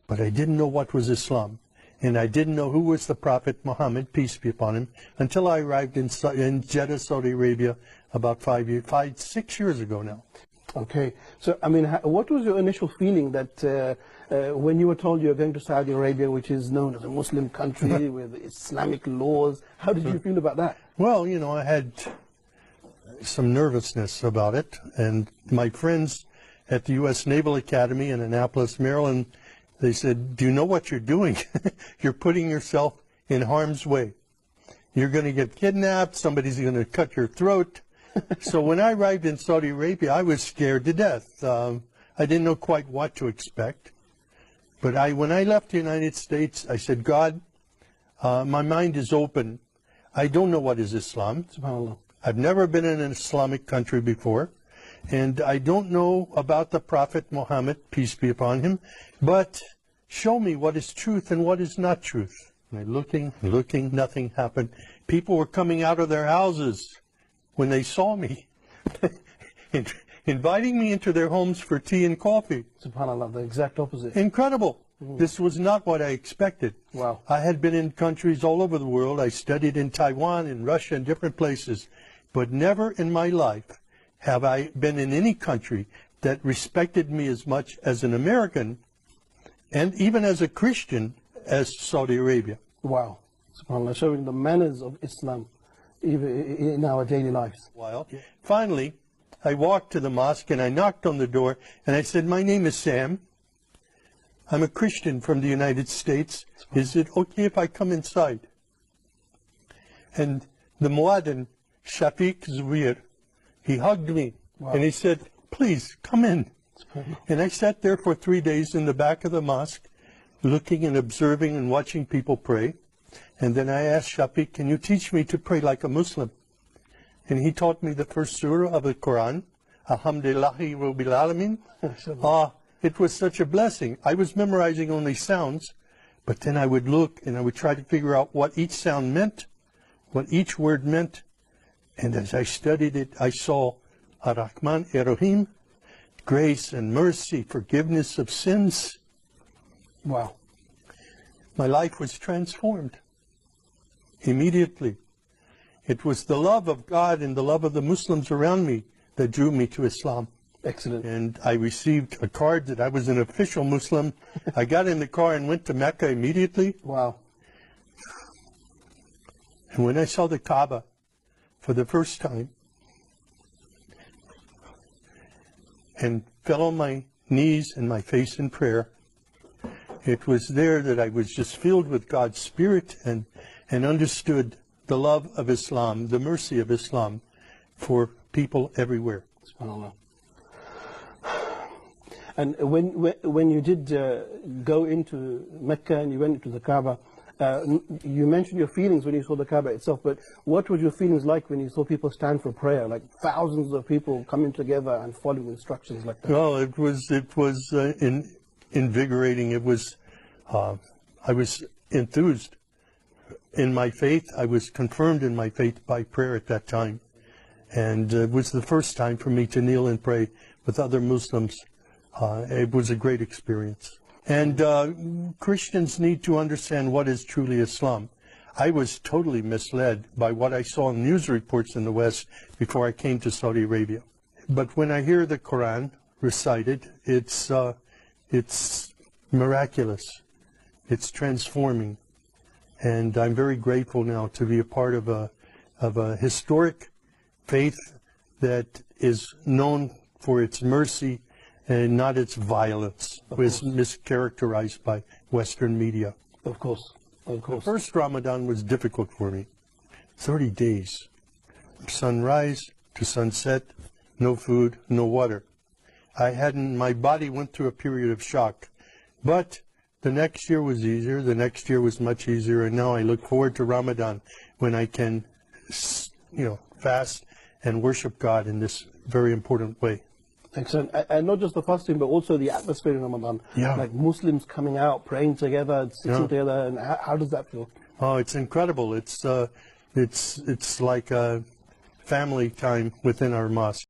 but I didn't know what was Islam. And I didn't know who was the Prophet Muhammad, peace be upon him, until I arrived in Jeddah, Saudi Arabia, about 6 years ago now. Okay. So, I mean, what was your initial feeling that when you were told you were going to Saudi Arabia, which is known as a Muslim country with Islamic laws, how did you feel about that? Well, you know, I had some nervousness about it, and my friends at the U.S. Naval Academy in Annapolis, Maryland, they said, do you know what you're doing? You're putting yourself in harm's way. You're going to get kidnapped, somebody's going to cut your throat. So when I arrived in Saudi Arabia, I was scared to death. I didn't know quite what to expect. But when I left the United States, I said, God, my mind is open. I don't know what is Islam. SubhanAllah. I've never been in an Islamic country before. And I don't know about the Prophet Muhammad, peace be upon him, but show me what is truth and what is not truth. And I looking, nothing happened. People were coming out of their houses when they saw me, inviting me into their homes for tea and coffee. SubhanAllah, the exact opposite. Incredible. This was not what I expected. Wow. I had been in countries all over the world. I studied in Taiwan, in Russia, and different places. But never in my life have I been in any country that respected me as much as an American, and even as a Christian, as Saudi Arabia. Wow. SubhanAllah, showing the manners of Islam even in our daily lives. Well, finally, I walked to the mosque and I knocked on the door and I said, my name is Sam. I'm a Christian from the United States. Is it okay if I come inside? And the Muaddin, Shafiq Zubair, he hugged me. Wow. And he said, please, come in. And I sat there for 3 days in the back of the mosque, looking and observing and watching people pray. And then I asked Shafiq, can you teach me to pray like a Muslim? And he taught me the first surah of the Quran, Alhamdulillahi Rabbil Alameen. It was such a blessing. I was memorizing only sounds, but then I would look and I would try to figure out what each sound meant, what each word meant. And as I studied it, I saw Ar-Rahman Ar-Rahim, grace and mercy, forgiveness of sins. Wow. My life was transformed immediately. It was the love of God and the love of the Muslims around me that drew me to Islam. Excellent. And I received a card that I was an official Muslim. I got in the car and went to Mecca immediately. Wow. And when I saw the Kaaba for the first time and fell on my knees and my face in prayer, it was there that I was just filled with God's Spirit and understood the love of Islam, the mercy of Islam for people everywhere. SubhanAllah. And when you did go into Mecca and you went into the Kaaba, you mentioned your feelings when you saw the Kaaba itself, but what were your feelings like when you saw people stand for prayer, like thousands of people coming together and following instructions like that? Well, it was invigorating. It was, I was enthused in my faith. I was confirmed in my faith by prayer at that time. And it was the first time for me to kneel and pray with other Muslims. It was a great experience. And Christians need to understand what is truly Islam. I was totally misled by what I saw in news reports in the West before I came to Saudi Arabia. But when I hear the Quran recited, it's miraculous. It's transforming. And I'm very grateful now to be a part of a historic faith that is known for its mercy and not its violence, which is mischaracterized by Western media. Of course, of course. The first Ramadan was difficult for me. 30 days, sunrise to sunset, no food, no water. My body went through a period of shock. But the next year was easier, the next year was much easier, and now I look forward to Ramadan when I can, fast and worship God in this very important way. Excellent. And not just the fasting, but also the atmosphere in Ramadan. Yeah. Like Muslims coming out, praying together, sitting together, and how does that feel? Oh, it's incredible. It's like a family time within our mosque.